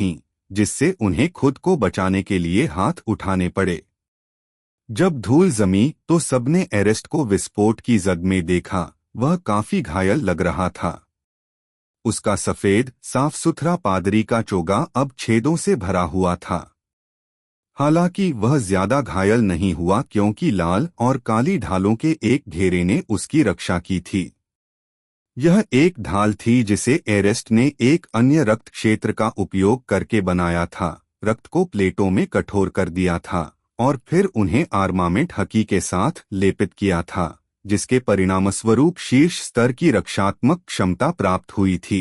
थीं, जिससे उन्हें खुद को बचाने के लिए हाथ उठाने पड़े। जब धूल जमी तो सबने एरेस्ट को विस्फोट की जद में देखा। वह काफी घायल लग रहा था। उसका सफेद साफ सुथरा पादरी का चोगा अब छेदों से भरा हुआ था। हालांकि वह ज्यादा घायल नहीं हुआ क्योंकि लाल और काली ढालों के एक घेरे ने उसकी रक्षा की थी। यह एक ढाल थी जिसे एरेस्ट ने एक अन्य रक्त क्षेत्र का उपयोग करके बनाया था। रक्त को प्लेटों में कठोर कर दिया था और फिर उन्हें आर्मामेंट हकी के साथ लेपित किया था, जिसके परिणामस्वरूप शीर्ष स्तर की रक्षात्मक क्षमता प्राप्त हुई थी।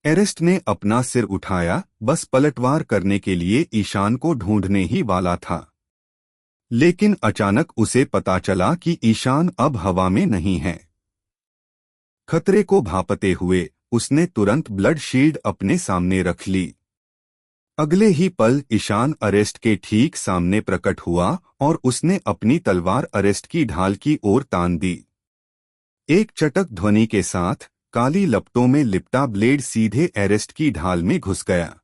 एरेस्ट ने अपना सिर उठाया, बस पलटवार करने के लिए ईशान को ढूंढने ही वाला था। लेकिन अचानक उसे पता चला कि ईशान अब हवा में नहीं है। खतरे को भांपते हुए उसने तुरंत ब्लड शील्ड अपने सामने रख ली। अगले ही पल ईशान अरेस्ट के ठीक सामने प्रकट हुआ और उसने अपनी तलवार अरेस्ट की ढाल की ओर तान दी। एक चटक ध्वनि के साथ काली लपटों में लिपटा ब्लेड सीधे एरेस्ट की ढाल में घुस गया।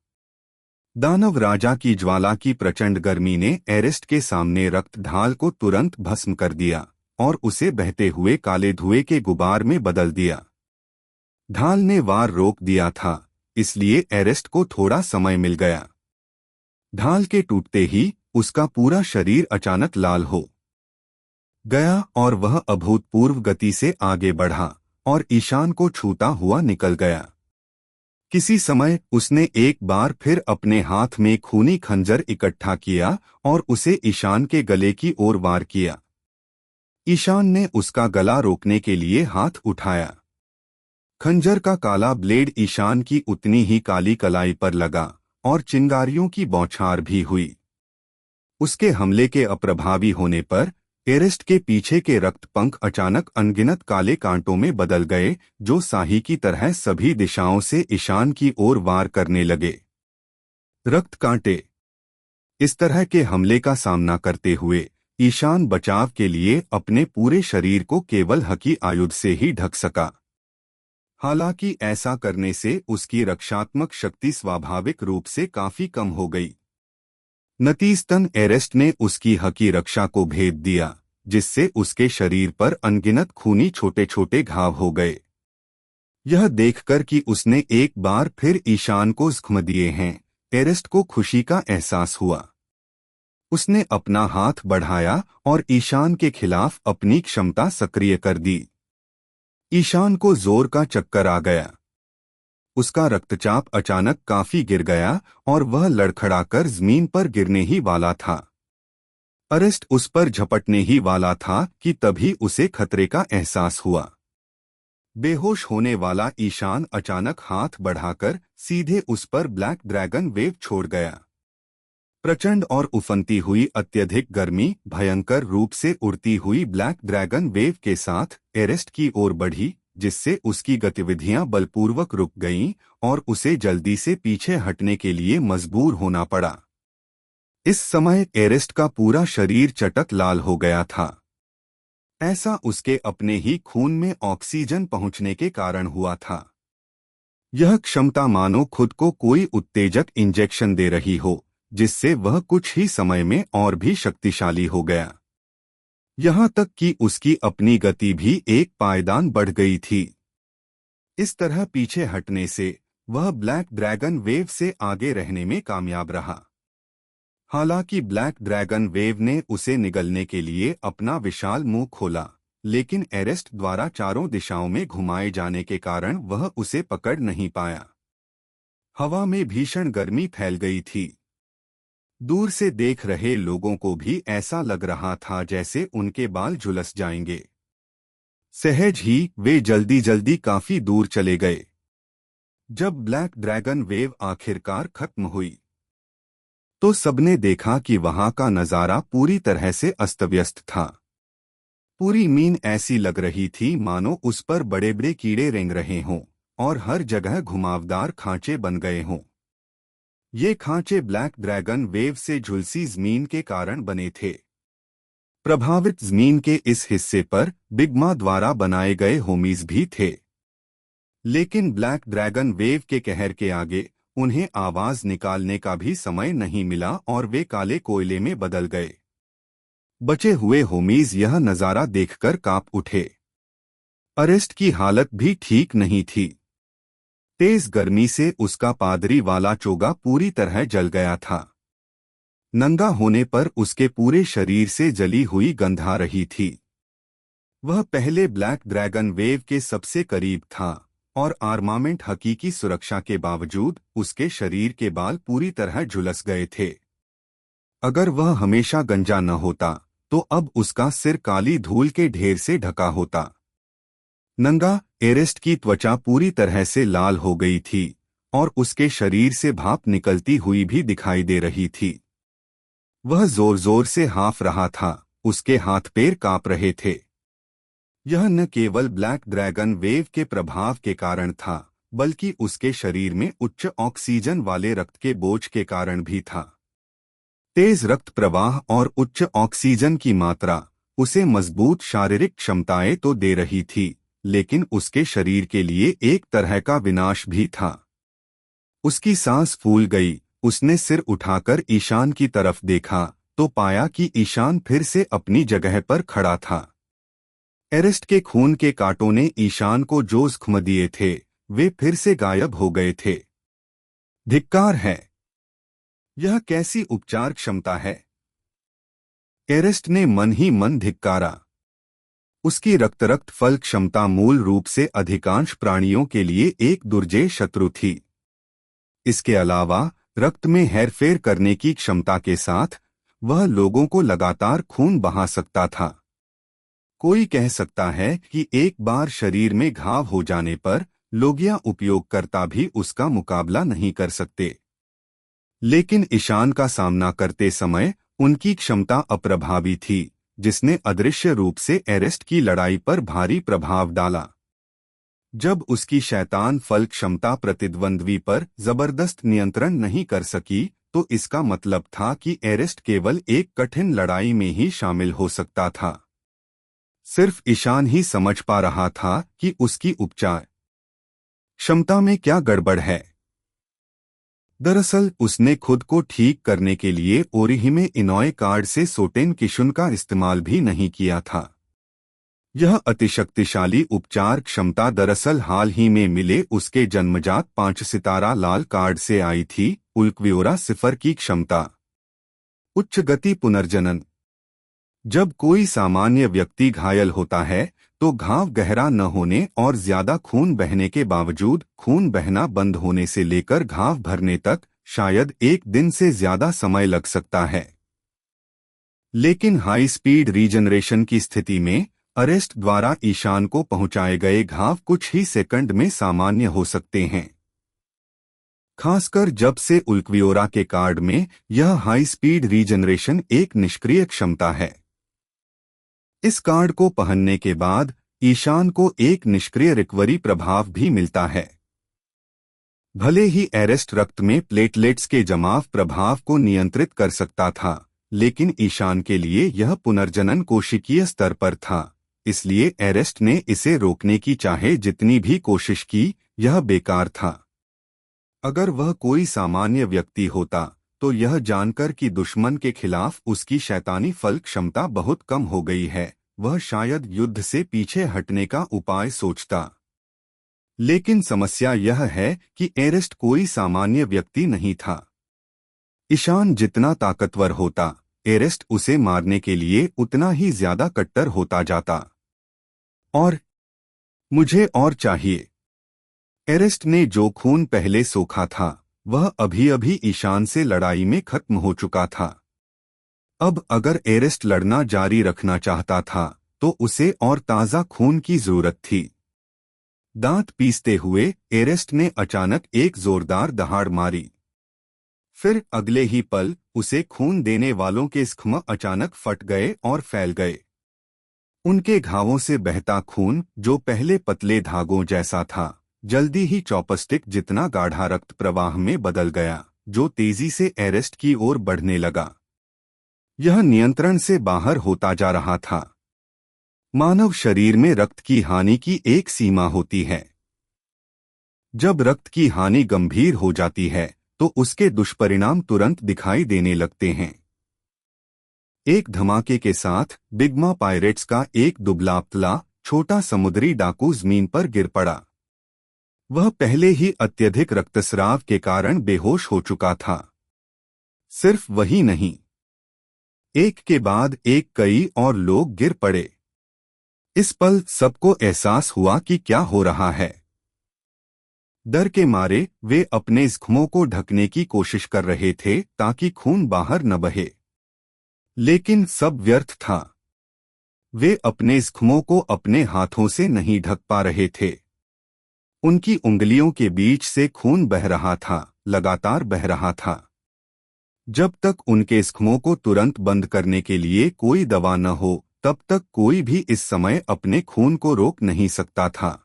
दानव राजा की ज्वाला की प्रचंड गर्मी ने एरेस्ट के सामने रक्त ढाल को तुरंत भस्म कर दिया और उसे बहते हुए काले धुएं के गुबार में बदल दिया। ढाल ने वार रोक दिया था, इसलिए एरेस्ट को थोड़ा समय मिल गया। ढाल के टूटते ही उसका पूरा शरीर अचानक लाल हो गया और वह अभूतपूर्व गति से आगे बढ़ा और ईशान को छूता हुआ निकल गया। किसी समय उसने एक बार फिर अपने हाथ में खूनी खंजर इकट्ठा किया और उसे ईशान के गले की ओर वार किया। ईशान ने उसका गला रोकने के लिए हाथ उठाया। खंजर का काला ब्लेड ईशान की उतनी ही काली कलाई पर लगा और चिंगारियों की बौछार भी हुई। उसके हमले के अप्रभावी होने पर एरेस्ट के पीछे के रक्त पंख अचानक अनगिनत काले कांटों में बदल गए, जो साही की तरह सभी दिशाओं से ईशान की ओर वार करने लगे। रक्त कांटे। इस तरह के हमले का सामना करते हुए ईशान बचाव के लिए अपने पूरे शरीर को केवल हकी आयुध से ही ढक सका। हालांकि ऐसा करने से उसकी रक्षात्मक शक्ति स्वाभाविक रूप से काफी कम हो गई। नतीजतन एरेस्ट ने उसकी हकी रक्षा को भेद दिया, जिससे उसके शरीर पर अनगिनत खूनी छोटे छोटे घाव हो गए। यह देखकर कि उसने एक बार फिर ईशान को जख्म दिए हैं, एरेस्ट को खुशी का एहसास हुआ। उसने अपना हाथ बढ़ाया और ईशान के खिलाफ अपनी क्षमता सक्रिय कर दी। ईशान को जोर का चक्कर आ गया। उसका रक्तचाप अचानक काफी गिर गया और वह लड़खड़ाकर जमीन पर गिरने ही वाला था। अरेस्ट उस पर झपटने ही वाला था कि तभी उसे खतरे का एहसास हुआ। बेहोश होने वाला ईशान अचानक हाथ बढ़ाकर सीधे उस पर ब्लैक ड्रैगन वेव छोड़ गया। प्रचंड और उफनती हुई अत्यधिक गर्मी भयंकर रूप से उड़ती हुई ब्लैक ड्रैगन वेव के साथ एरेस्ट की ओर बढ़ी, जिससे उसकी गतिविधियां बलपूर्वक रुक गईं और उसे जल्दी से पीछे हटने के लिए मजबूर होना पड़ा। इस समय एरेस्ट का पूरा शरीर चटक लाल हो गया था। ऐसा उसके अपने ही खून में ऑक्सीजन पहुंचने के कारण हुआ था। यह क्षमता मानो खुद को कोई उत्तेजक इंजेक्शन दे रही हो, जिससे वह कुछ ही समय में और भी शक्तिशाली हो गया। यहाँ तक कि उसकी अपनी गति भी एक पायदान बढ़ गई थी। इस तरह पीछे हटने से वह ब्लैक ड्रैगन वेव से आगे रहने में कामयाब रहा। हालांकि ब्लैक ड्रैगन वेव ने उसे निगलने के लिए अपना विशाल मुंह खोला, लेकिन एरेस्ट द्वारा चारों दिशाओं में घुमाए जाने के कारण वह उसे पकड़ नहीं पाया। हवा में भीषण गर्मी फैल गई थी। दूर से देख रहे लोगों को भी ऐसा लग रहा था जैसे उनके बाल झुलस जाएंगे। सहज ही वे जल्दी जल्दी काफी दूर चले गए। जब ब्लैक ड्रैगन वेव आखिरकार खत्म हुई तो सबने देखा कि वहां का नजारा पूरी तरह से अस्तव्यस्त था। पूरी मीन ऐसी लग रही थी मानो उस पर बड़े बड़े कीड़े रेंग रहे हों और हर जगह घुमावदार खांचे बन गए हों। ये खांचे ब्लैक ड्रैगन वेव से झुलसी जमीन के कारण बने थे। प्रभावित जमीन के इस हिस्से पर बिग्मा द्वारा बनाए गए होमीज भी थे, लेकिन ब्लैक ड्रैगन वेव के कहर के आगे उन्हें आवाज निकालने का भी समय नहीं मिला और वे काले कोयले में बदल गए। बचे हुए होमीज यह नजारा देखकर कांप उठे। अरेस्ट की हालत भी ठीक नहीं थी। तेज गर्मी से उसका पादरी वाला चोगा पूरी तरह जल गया था। नंगा होने पर उसके पूरे शरीर से जली हुई गंध आ रही थी। वह पहले ब्लैक ड्रैगन वेव के सबसे करीब था और आर्मामेंट हकीकी सुरक्षा के बावजूद उसके शरीर के बाल पूरी तरह झुलस गए थे। अगर वह हमेशा गंजा न होता तो अब उसका सिर काली धूल के ढेर से ढका होता। नंगा एरेस्ट की त्वचा पूरी तरह से लाल हो गई थी और उसके शरीर से भाप निकलती हुई भी दिखाई दे रही थी। वह जोर जोर से हाँफ रहा था, उसके हाथ पैर कांप रहे थे। यह न केवल ब्लैक ड्रैगन वेव के प्रभाव के कारण था, बल्कि उसके शरीर में उच्च ऑक्सीजन वाले रक्त के बोझ के कारण भी था। तेज रक्त प्रवाह और उच्च ऑक्सीजन की मात्रा उसे मजबूत शारीरिक क्षमताएं तो दे रही थी, लेकिन उसके शरीर के लिए एक तरह का विनाश भी था। उसकी सांस फूल गई। उसने सिर उठाकर ईशान की तरफ देखा तो पाया कि ईशान फिर से अपनी जगह पर खड़ा था। एरेस्ट के खून के कांटों ने ईशान को जो जख्म दिए थे वे फिर से गायब हो गए थे। धिक्कार है! यह कैसी उपचार क्षमता है! एरेस्ट ने मन ही मन धिक्कारा। उसकी रक्त फल क्षमता मूल रूप से अधिकांश प्राणियों के लिए एक दुर्जेय शत्रु थी। इसके अलावा रक्त में हेरफेर करने की क्षमता के साथ वह लोगों को लगातार खून बहा सकता था। कोई कह सकता है कि एक बार शरीर में घाव हो जाने पर लोग या उपयोगकर्ता भी उसका मुकाबला नहीं कर सकते। लेकिन ईशान का सामना करते समय उनकी क्षमता अप्रभावी थी, जिसने अदृश्य रूप से एरेस्ट की लड़ाई पर भारी प्रभाव डाला। जब उसकी शैतान फल क्षमता प्रतिद्वंद्वी पर जबरदस्त नियंत्रण नहीं कर सकी, तो इसका मतलब था कि एरेस्ट केवल एक कठिन लड़ाई में ही शामिल हो सकता था। सिर्फ ईशान ही समझ पा रहा था कि उसकी उपचार क्षमता में क्या गड़बड़ है। दरअसल उसने खुद को ठीक करने के लिए ओरिहिमे इनोए कार्ड से सोटेन किशुन का इस्तेमाल भी नहीं किया था। यह अतिशक्तिशाली उपचार क्षमता दरअसल हाल ही में मिले उसके जन्मजात 5 सितारा लाल कार्ड से आई थी। उल्क्वियोरा सिफर की क्षमता। उच्च गति पुनर्जनन। जब कोई सामान्य व्यक्ति घायल होता है तो घाव गहरा न होने और ज्यादा खून बहने के बावजूद खून बहना बंद होने से लेकर घाव भरने तक शायद 1 दिन से ज्यादा समय लग सकता है। लेकिन हाई स्पीड रीजनरेशन की स्थिति में अरेस्ट द्वारा ईशान को पहुंचाए गए घाव कुछ ही सेकंड में सामान्य हो सकते हैं। खासकर जब से उल्क्वियोरा के कार्ड में यह हाई स्पीड रीजनरेशन एक निष्क्रिय क्षमता है। इस कार्ड को पहनने के बाद ईशान को एक निष्क्रिय रिकवरी प्रभाव भी मिलता है। भले ही एरेस्ट रक्त में प्लेटलेट्स के जमाव प्रभाव को नियंत्रित कर सकता था, लेकिन ईशान के लिए यह पुनर्जनन कोशिकीय स्तर पर था, इसलिए एरेस्ट ने इसे रोकने की चाहे जितनी भी कोशिश की, यह बेकार था। अगर वह कोई सामान्य व्यक्ति होता तो यह जानकर कि दुश्मन के खिलाफ उसकी शैतानी फल क्षमता बहुत कम हो गई है, वह शायद युद्ध से पीछे हटने का उपाय सोचता। लेकिन समस्या यह है कि एरेस्ट कोई सामान्य व्यक्ति नहीं था। ईशान जितना ताकतवर होता, एरेस्ट उसे मारने के लिए उतना ही ज्यादा कट्टर होता जाता। और मुझे और चाहिए। एरेस्ट ने जो खून पहले सोखा था वह अभी अभी ईशान से लड़ाई में खत्म हो चुका था। अब अगर एरेस्ट लड़ना जारी रखना चाहता था तो उसे और ताज़ा खून की जरूरत थी। दांत पीसते हुए एरेस्ट ने अचानक एक जोरदार दहाड़ मारी। फिर अगले ही पल उसे खून देने वालों के जख्म अचानक फट गए और फैल गए। उनके घावों से बहता खून, जो पहले पतले धागों जैसा था, जल्दी ही चॉपस्टिक जितना गाढ़ा रक्त प्रवाह में बदल गया, जो तेजी से एरेस्ट की ओर बढ़ने लगा। यह नियंत्रण से बाहर होता जा रहा था। मानव शरीर में रक्त की हानि की एक सीमा होती है। जब रक्त की हानि गंभीर हो जाती है तो उसके दुष्परिणाम तुरंत दिखाई देने लगते हैं। एक धमाके के साथ बिग्मा पायरेट्स का एक दुबला-पतला छोटा समुद्री डाकू जमीन पर गिर पड़ा। वह पहले ही अत्यधिक रक्तस्राव के कारण बेहोश हो चुका था। सिर्फ वही नहीं, एक के बाद एक कई और लोग गिर पड़े। इस पल सबको एहसास हुआ कि क्या हो रहा है। डर के मारे वे अपने जख्मों को ढकने की कोशिश कर रहे थे ताकि खून बाहर न बहे, लेकिन सब व्यर्थ था। वे अपने जख्मों को अपने हाथों से नहीं ढक पा रहे थे। उनकी उंगलियों के बीच से खून बह रहा था, लगातार बह रहा था। जब तक उनके जख्मों को तुरंत बंद करने के लिए कोई दवा न हो, तब तक कोई भी इस समय अपने खून को रोक नहीं सकता था।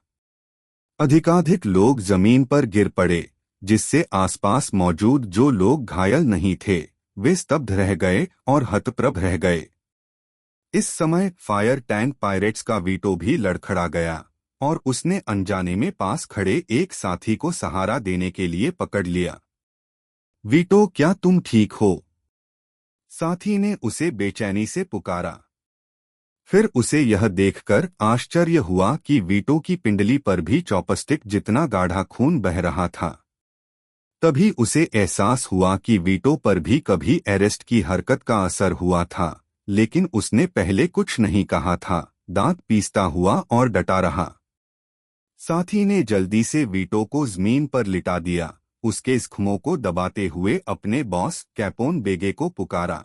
अधिकाधिक लोग जमीन पर गिर पड़े, जिससे आसपास मौजूद जो लोग घायल नहीं थे वे स्तब्ध रह गए और हतप्रभ रह गए। इस समय फायर टैंक पायरेट्स का वीटो भी लड़खड़ा गया और उसने अनजाने में पास खड़े एक साथी को सहारा देने के लिए पकड़ लिया। वीटो, क्या तुम ठीक हो? साथी ने उसे बेचैनी से पुकारा। फिर उसे यह देखकर आश्चर्य हुआ कि वीटो की पिंडली पर भी चॉपस्टिक जितना गाढ़ा खून बह रहा था। तभी उसे एहसास हुआ कि वीटो पर भी कभी एरेस्ट की हरकत का असर हुआ था, लेकिन उसने पहले कुछ नहीं कहा था, दांत पीसता हुआ और डटा रहा। साथी ने जल्दी से वीटो को जमीन पर लिटा दिया, उसके जख्मों को दबाते हुए अपने बॉस कैपोन बेगे को पुकारा।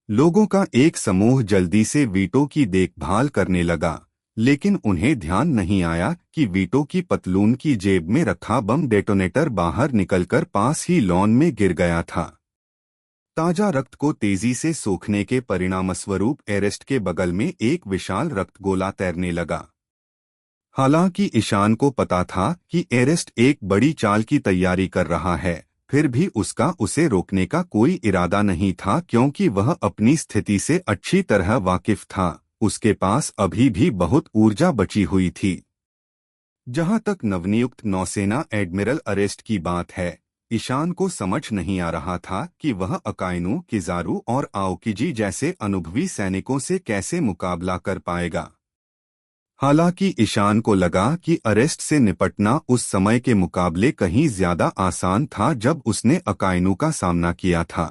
लोगों का एक समूह जल्दी से वीटो की देखभाल करने लगा, लेकिन उन्हें ध्यान नहीं आया कि वीटो की पतलून की जेब में रखा बम डेटोनेटर बाहर निकलकर पास ही लॉन में गिर गया था। ताजा रक्त को तेजी से सोखने के परिणामस्वरूप एरेस्ट के बगल में एक विशाल रक्तगोला तैरने लगा। हालांकि ईशान को पता था कि एरेस्ट एक बड़ी चाल की तैयारी कर रहा है, फिर भी उसका उसे रोकने का कोई इरादा नहीं था, क्योंकि वह अपनी स्थिति से अच्छी तरह वाकिफ था। उसके पास अभी भी बहुत ऊर्जा बची हुई थी। जहां तक नवनियुक्त नौसेना एडमिरल अरेस्ट की बात है, ईशान को समझ नहीं आ रहा था कि वह अकाइनू, किजारू और आओकिजी जैसे अनुभवी सैनिकों से कैसे मुकाबला कर पाएगा। हालांकि ईशान को लगा कि अरेस्ट से निपटना उस समय के मुकाबले कहीं ज्यादा आसान था जब उसने अकाइनू का सामना किया था।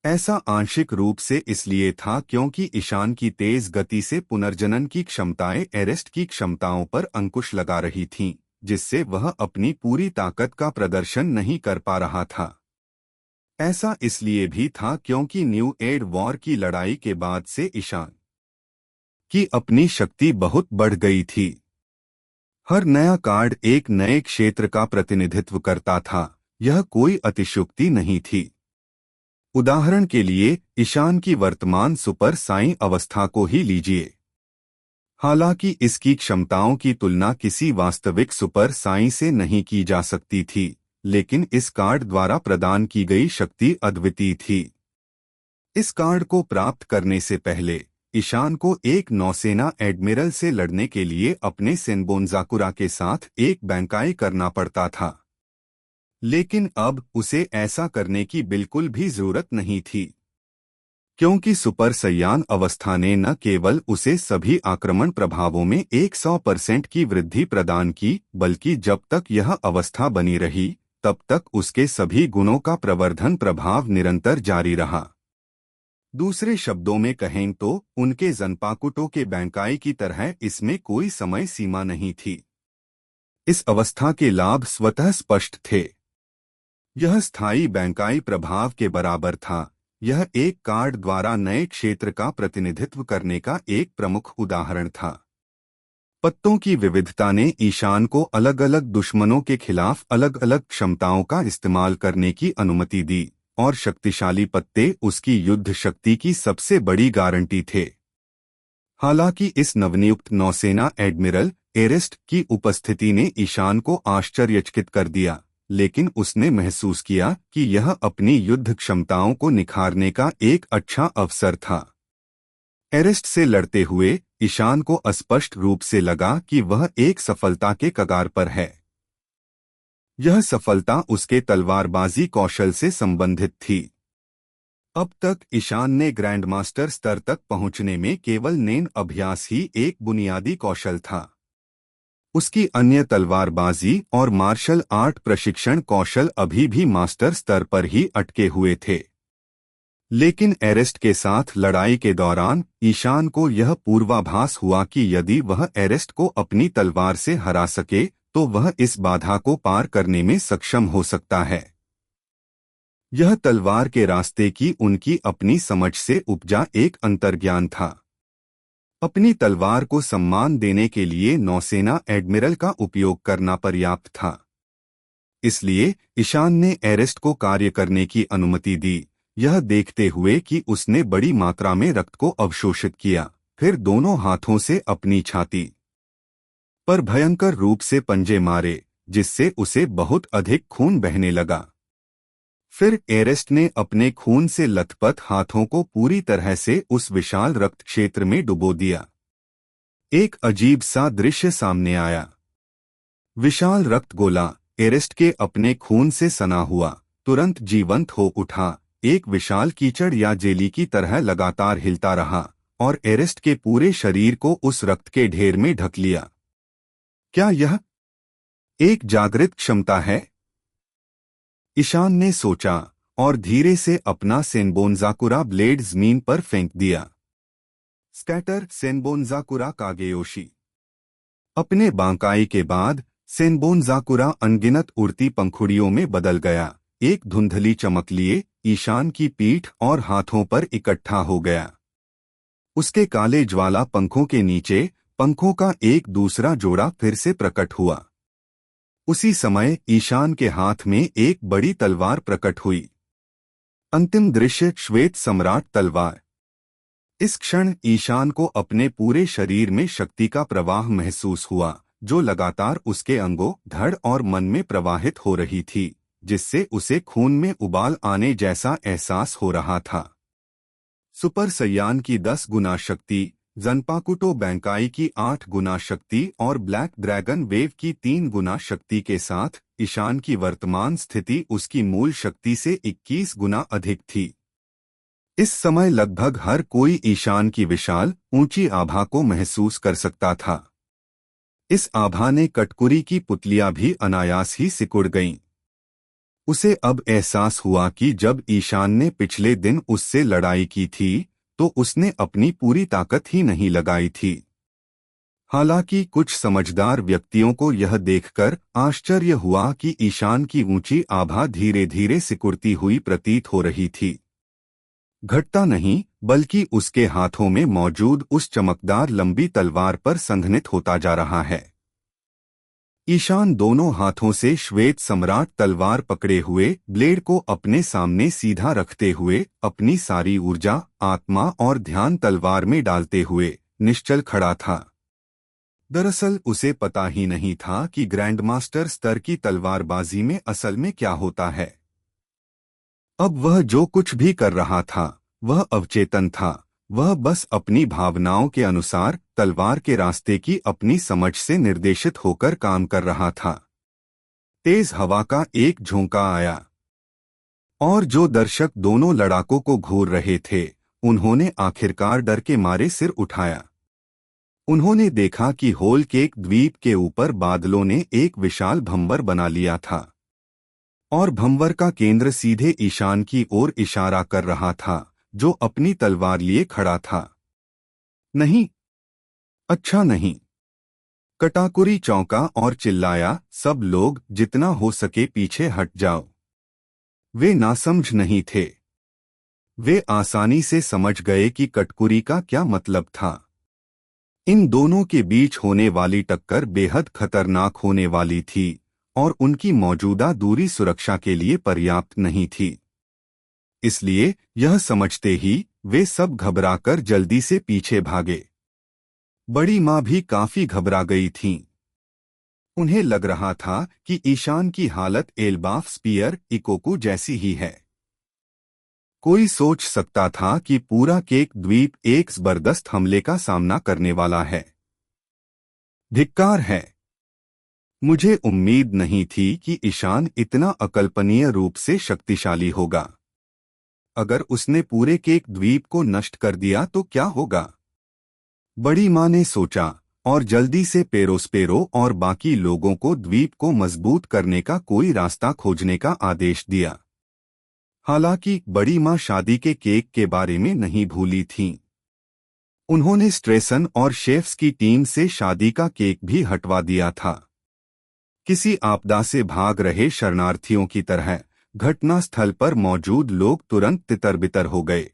ऐसा आंशिक रूप से इसलिए था क्योंकि ईशान की तेज गति से पुनर्जनन की क्षमताएं एरेस्ट की क्षमताओं पर अंकुश लगा रही थीं, जिससे वह अपनी पूरी ताकत का प्रदर्शन नहीं कर पा रहा था। ऐसा इसलिए भी था क्योंकि न्यू एड वॉर की लड़ाई के बाद से ईशान की अपनी शक्ति बहुत बढ़ गई थी। हर नया कार्ड एक नए क्षेत्र का प्रतिनिधित्व करता था, यह कोई अतिशयोक्ति नहीं थी। उदाहरण के लिए ईशान की वर्तमान सुपर साई अवस्था को ही लीजिए। हालांकि इसकी क्षमताओं की तुलना किसी वास्तविक सुपर साई से नहीं की जा सकती थी, लेकिन इस कार्ड द्वारा प्रदान की गई शक्ति अद्वितीय थी। इस कार्ड को प्राप्त करने से पहले ईशान को एक नौसेना एडमिरल से लड़ने के लिए अपने सेनबोनजाकुरा के साथ एक बैंकाई करना पड़ता था, लेकिन अब उसे ऐसा करने की बिल्कुल भी जरूरत नहीं थी, क्योंकि सुपर सैयान अवस्था ने न केवल उसे सभी आक्रमण प्रभावों में 100% की वृद्धि प्रदान की, बल्कि जब तक यह अवस्था बनी रही तब तक उसके सभी गुणों का प्रवर्धन प्रभाव निरंतर जारी रहा। दूसरे शब्दों में कहें तो उनके जनपाकुटों के बैंकाई की तरह इसमें कोई समय सीमा नहीं थी। इस अवस्था के लाभ स्वतः स्पष्ट थे। यह स्थायी बैंकाई प्रभाव के बराबर था। यह एक कार्ड द्वारा नए क्षेत्र का प्रतिनिधित्व करने का एक प्रमुख उदाहरण था। पत्तों की विविधता ने ईशान को अलग अलग दुश्मनों के खिलाफ अलग अलग क्षमताओं का इस्तेमाल करने की अनुमति दी, और शक्तिशाली पत्ते उसकी युद्ध शक्ति की सबसे बड़ी गारंटी थे। हालांकि इस नवनियुक्त नौसेना एडमिरल एरेस्ट की उपस्थिति ने ईशान को आश्चर्यचकित कर दिया, लेकिन उसने महसूस किया कि यह अपनी युद्ध क्षमताओं को निखारने का एक अच्छा अवसर था। एरेस्ट से लड़ते हुए ईशान को स्पष्ट रूप से लगा कि वह एक सफलता के कगार पर है। यह सफलता उसके तलवारबाजी कौशल से संबंधित थी। अब तक ईशान ने ग्रैंडमास्टर स्तर तक पहुंचने में केवल नेन अभ्यास ही एक बुनियादी कौशल था। उसकी अन्य तलवारबाजी और मार्शल आर्ट प्रशिक्षण कौशल अभी भी मास्टर स्तर पर ही अटके हुए थे। लेकिन एरेस्ट के साथ लड़ाई के दौरान ईशान को यह पूर्वाभास हुआ कि यदि वह एरेस्ट को अपनी तलवार से हरा सके तो वह इस बाधा को पार करने में सक्षम हो सकता है। यह तलवार के रास्ते की उनकी अपनी समझ से उपजा एक अंतर्ज्ञान था। अपनी तलवार को सम्मान देने के लिए नौसेना एडमिरल का उपयोग करना पर्याप्त था। इसलिए ईशान ने एरेस्ट को कार्य करने की अनुमति दी, यह देखते हुए कि उसने बड़ी मात्रा में रक्त को अवशोषित किया, फिर दोनों हाथों से अपनी छाती पर भयंकर रूप से पंजे मारे, जिससे उसे बहुत अधिक खून बहने लगा। फिर एरेस्ट ने अपने खून से लथपथ हाथों को पूरी तरह से उस विशाल रक्त क्षेत्र में डुबो दिया। एक अजीब सा दृश्य सामने आया। विशाल रक्त गोला एरेस्ट के अपने खून से सना हुआ तुरंत जीवंत हो उठा, एक विशाल कीचड़ या जेली की तरह लगातार हिलता रहा और एरेस्ट के पूरे शरीर को उस रक्त के ढेर में ढक लिया। क्या यह एक जागृत क्षमता है? ईशान ने सोचा और धीरे से अपना सेनबोन्जाकुरा ब्लेड जमीन पर फेंक दिया। स्कैटर सेनबोन्जाकुरा कागेयोशी। अपने बांकाई के बाद सेनबोन्जाकुरा अनगिनत उड़ती पंखुड़ियों में बदल गया, एक धुंधली चमक लिए ईशान की पीठ और हाथों पर इकट्ठा हो गया। उसके काले ज्वाला पंखों के नीचे पंखों का एक दूसरा जोड़ा फिर से प्रकट हुआ। उसी समय ईशान के हाथ में एक बड़ी तलवार प्रकट हुई। अंतिम दृश्य श्वेत सम्राट तलवार। इस क्षण ईशान को अपने पूरे शरीर में शक्ति का प्रवाह महसूस हुआ, जो लगातार उसके अंगों, धड़ और मन में प्रवाहित हो रही थी, जिससे उसे खून में उबाल आने जैसा एहसास हो रहा था। सुपर सैयान की 10 गुना शक्ति, जन्पाकुटो बैंकाई की 8 गुना शक्ति और ब्लैक ड्रैगन वेव की 3 गुना शक्ति के साथ ईशान की वर्तमान स्थिति उसकी मूल शक्ति से 21 गुना अधिक थी। इस समय लगभग हर कोई ईशान की विशाल, ऊंची आभा को महसूस कर सकता था। इस आभा ने कटकुरी की पुतलियां भी अनायास ही सिकुड़ गईं। उसे अब एहसास हुआ कि जब ईशान ने पिछले दिन उससे लड़ाई की थी, तो उसने अपनी पूरी ताकत ही नहीं लगाई थी। हालांकि कुछ समझदार व्यक्तियों को यह देखकर आश्चर्य हुआ कि ईशान की ऊंची आभा धीरे धीरे सिकुड़ती हुई प्रतीत हो रही थी। घटता नहीं, बल्कि उसके हाथों में मौजूद उस चमकदार लंबी तलवार पर संघनित होता जा रहा है। ईशान दोनों हाथों से श्वेत सम्राट तलवार पकड़े हुए ब्लेड को अपने सामने सीधा रखते हुए अपनी सारी ऊर्जा, आत्मा और ध्यान तलवार में डालते हुए निश्चल खड़ा था। दरअसल उसे पता ही नहीं था कि ग्रैंडमास्टर स्तर की तलवारबाजी में असल में क्या होता है। अब वह जो कुछ भी कर रहा था वह अवचेतन था। वह बस अपनी भावनाओं के अनुसार तलवार के रास्ते की अपनी समझ से निर्देशित होकर काम कर रहा था। तेज हवा का एक झोंका आया और जो दर्शक दोनों लड़ाकों को घूर रहे थे, उन्होंने आखिरकार डर के मारे सिर उठाया। उन्होंने देखा कि होल केक द्वीप के ऊपर बादलों ने एक विशाल भंवर बना लिया था और भंवर का केंद्र सीधे ईशान की ओर इशारा कर रहा था, जो अपनी तलवार लिए खड़ा था। नहीं, अच्छा नहीं। कटाकुरी चौंका और चिल्लाया, सब लोग जितना हो सके पीछे हट जाओ। वे नासमझ नहीं थे। वे आसानी से समझ गए कि कटकुरी का क्या मतलब था। इन दोनों के बीच होने वाली टक्कर बेहद खतरनाक होने वाली थी और उनकी मौजूदा दूरी सुरक्षा के लिए पर्याप्त नहीं थी। इसलिए यह समझते ही वे सब घबराकर जल्दी से पीछे भागे। बड़ी माँ भी काफी घबरा गई थीं। उन्हें लग रहा था कि ईशान की हालत एल्बाफ स्पीयर इकोकू जैसी ही है। कोई सोच सकता था कि पूरा केक द्वीप एक जबरदस्त हमले का सामना करने वाला है। धिक्कार है। मुझे उम्मीद नहीं थी कि ईशान इतना अकल्पनीय रूप से शक्तिशाली होगा। अगर उसने पूरे केक द्वीप को नष्ट कर दिया तो क्या होगा? बड़ी माँ ने सोचा और जल्दी से पेरोस्पेरो और बाकी लोगों को द्वीप को मजबूत करने का कोई रास्ता खोजने का आदेश दिया। हालांकि बड़ी माँ शादी के केक के बारे में नहीं भूली थीं। उन्होंने स्ट्रेसन और शेफ्स की टीम से शादी का केक भी हटवा दिया था। किसी आपदा से भाग रहे शरणार्थियों की तरह घटनास्थल पर मौजूद लोग तुरंत तितर-बितर हो गए।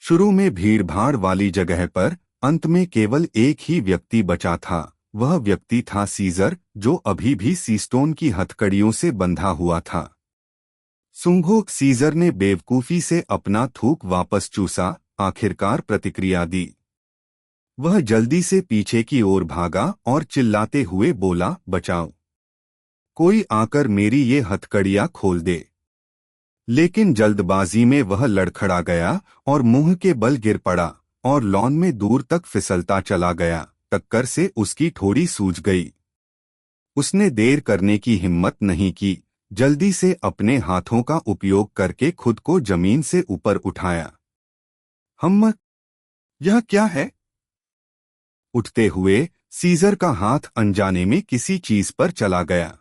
शुरू में भीड़-भाड़ वाली जगह पर अंत में केवल एक ही व्यक्ति बचा था। वह व्यक्ति था सीजर, जो अभी भी सीस्टोन की हथकड़ियों से बंधा हुआ था। सुंघो, सीजर ने बेवकूफी से अपना थूक वापस चूसा, आखिरकार प्रतिक्रिया दी। वह जल्दी से पीछे की ओर भागा और चिल्लाते हुए बोला, बचाओ! कोई आकर मेरी ये हथकड़ियां खोल दे। लेकिन जल्दबाजी में वह लड़खड़ा गया और मुंह के बल गिर पड़ा और लॉन में दूर तक फिसलता चला गया। टक्कर से उसकी ठोड़ी सूज गई। उसने देर करने की हिम्मत नहीं की, जल्दी से अपने हाथों का उपयोग करके खुद को जमीन से ऊपर उठाया। यह क्या है? उठते हुए सीजर का हाथ अनजाने में किसी चीज पर चला गया।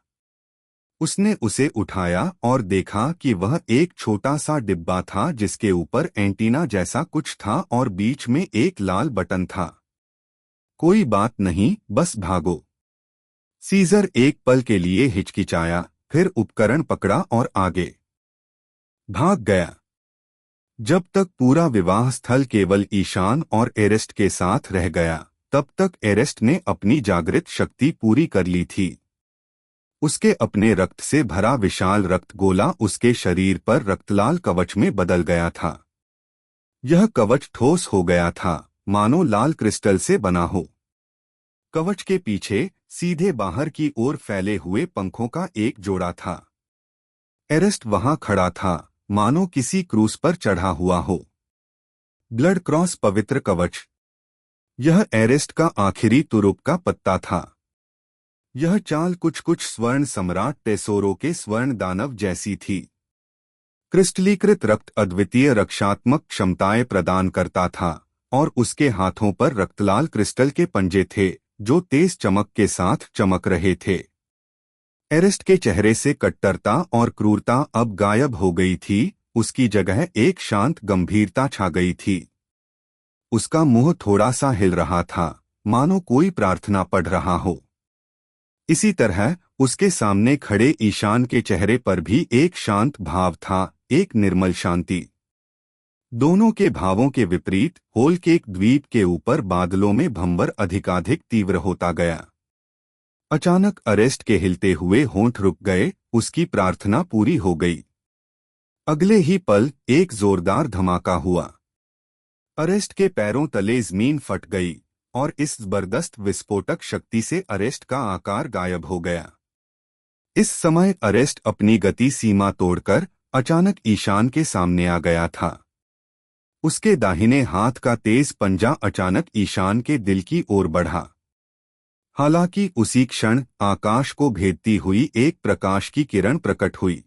उसने उसे उठाया और देखा कि वह एक छोटा सा डिब्बा था जिसके ऊपर एंटीना जैसा कुछ था और बीच में एक लाल बटन था। कोई बात नहीं, बस भागो। सीजर एक पल के लिए हिचकिचाया, फिर उपकरण पकड़ा और आगे भाग गया। जब तक पूरा विवाह स्थल केवल ईशान और एरेस्ट के साथ रह गया, तब तक एरेस्ट ने अपनी जागृत शक्ति पूरी कर ली थी। उसके अपने रक्त से भरा विशाल रक्त गोला उसके शरीर पर रक्तलाल कवच में बदल गया था। यह कवच ठोस हो गया था, मानो लाल क्रिस्टल से बना हो। कवच के पीछे सीधे बाहर की ओर फैले हुए पंखों का एक जोड़ा था। एरेस्ट वहां खड़ा था, मानो किसी क्रूस पर चढ़ा हुआ हो। ब्लड क्रॉस पवित्र कवच। यह एरेस्ट का आखिरी तुरुप का पत्ता था। यह चाल कुछ स्वर्ण सम्राट टेसोरो के स्वर्ण दानव जैसी थी। क्रिस्टलीकृत रक्त अद्वितीय रक्षात्मक क्षमताएं प्रदान करता था और उसके हाथों पर रक्तलाल क्रिस्टल के पंजे थे जो तेज चमक के साथ चमक रहे थे। एरेस्ट के चेहरे से कट्टरता और क्रूरता अब गायब हो गई थी, उसकी जगह एक शांत गंभीरता छा गई थी। उसका मुंह थोड़ा सा हिल रहा था, मानो कोई प्रार्थना पढ़ रहा हो। इसी तरह उसके सामने खड़े ईशान के चेहरे पर भी एक शांत भाव था, एक निर्मल शांति। दोनों के भावों के विपरीत होल केक द्वीप के ऊपर बादलों में भंवर अधिकाधिक तीव्र होता गया। अचानक एरेस्ट के हिलते हुए होंठ रुक गए, उसकी प्रार्थना पूरी हो गई। अगले ही पल एक जोरदार धमाका हुआ। एरेस्ट के पैरों तले जमीन फट गई और इस जबरदस्त विस्फोटक शक्ति से एरेस्ट का आकार गायब हो गया। इस समय एरेस्ट अपनी गति सीमा तोड़कर अचानक ईशान के सामने आ गया था। उसके दाहिने हाथ का तेज पंजा अचानक ईशान के दिल की ओर बढ़ा। हालांकि उसी क्षण आकाश को भेदती हुई एक प्रकाश की किरण प्रकट हुई।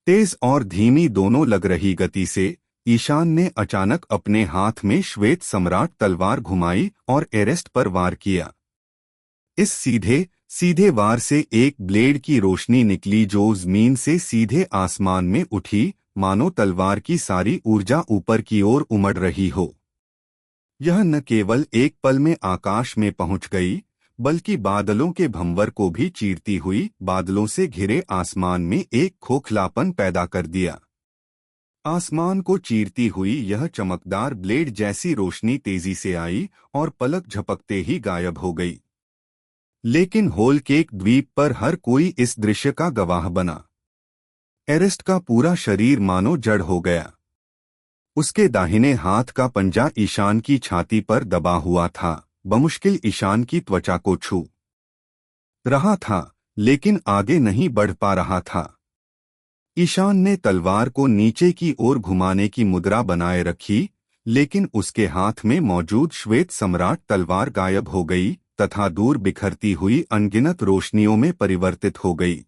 तेज और धीमी दोनों लग रही गति से ईशान ने अचानक अपने हाथ में श्वेत सम्राट तलवार घुमाई और एरेस्ट पर वार किया। इस सीधे वार से एक ब्लेड की रोशनी निकली जो जमीन से सीधे आसमान में उठी, मानो तलवार की सारी ऊर्जा ऊपर की ओर उमड़ रही हो। यह न केवल एक पल में आकाश में पहुंच गई, बल्कि बादलों के भंवर को भी चीरती हुई बादलों से घिरे आसमान में एक खोखलापन पैदा कर दिया। आसमान को चीरती हुई यह चमकदार ब्लेड जैसी रोशनी तेजी से आई और पलक झपकते ही गायब हो गई। लेकिन होल केक द्वीप पर हर कोई इस दृश्य का गवाह बना। एरेस्ट का पूरा शरीर मानो जड़ हो गया। उसके दाहिने हाथ का पंजा ईशान की छाती पर दबा हुआ था, बमुश्किल ईशान की त्वचा को छू रहा था, लेकिन आगे नहीं बढ़ पा रहा था। ईशान ने तलवार को नीचे की ओर घुमाने की मुद्रा बनाए रखी, लेकिन उसके हाथ में मौजूद श्वेत सम्राट तलवार गायब हो गई, तथा दूर बिखरती हुई अनगिनत रोशनियों में परिवर्तित हो गई।